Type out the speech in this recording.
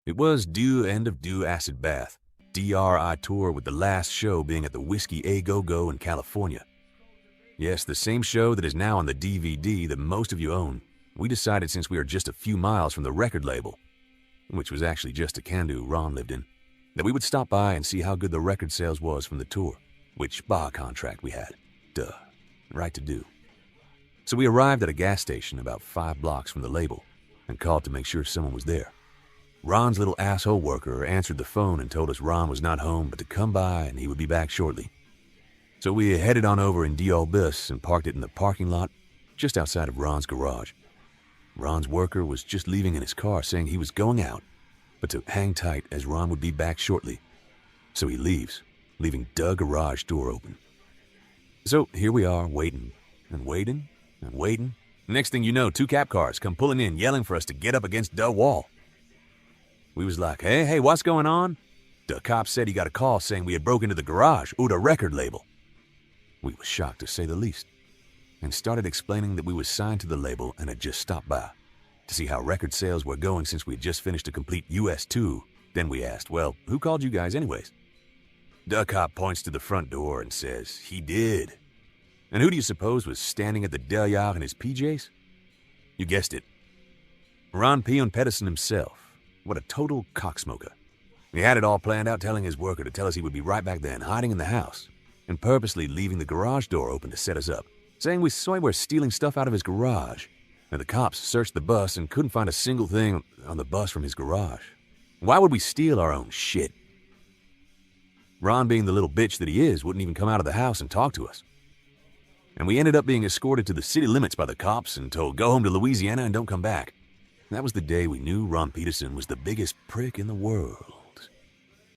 It was due end of due acid bath. DRI tour with the last show being at the Whiskey A Go-Go in California. Yes, the same show that is now on the DVD that most of you own. We decided since we are just a few miles from the record label, which was actually just a can-do Ron lived in, that we would stop by and see how good the record sales was from the tour, which bar contract we had. Duh, right to do. So we arrived at a gas station about 5 blocks from the label and called to make sure someone was there. Ron's little asshole worker answered the phone and told us Ron was not home but to come by and he would be back shortly. So we headed on over in D.O. Bus and parked it in the parking lot just outside of Ron's garage. Ron's worker was just leaving in his car saying he was going out, but to hang tight as Ron would be back shortly. So he leaves, leaving the garage door open. So here we are waiting and waiting and waiting. Next thing you know, 2 cop cars come pulling in yelling for us to get up against the wall. We was like, hey, what's going on? The cop said he got a call saying we had broke into the garage or the record label. We was shocked to say the least and started explaining that we was signed to the label and had just stopped by to see how record sales were going since we had just finished a complete US tour. Then we asked, well, who called you guys anyways? The cop points to the front door and says, he did. And who do you suppose was standing at the Deliard in his PJs? You guessed it. Ron Peon Pedersen himself. What a total cocksmoker. He had it all planned out, telling his worker to tell us he would be right back then, hiding in the house, and purposely leaving the garage door open to set us up, saying we saw we were stealing stuff out of his garage. And the cops searched the bus and couldn't find a single thing on the bus from his garage. Why would we steal our own shit? Ron, being the little bitch that he is, wouldn't even come out of the house and talk to us. And we ended up being escorted to the city limits by the cops and told, go home to Louisiana and don't come back. That was the day we knew Ron Peterson was the biggest prick in the world.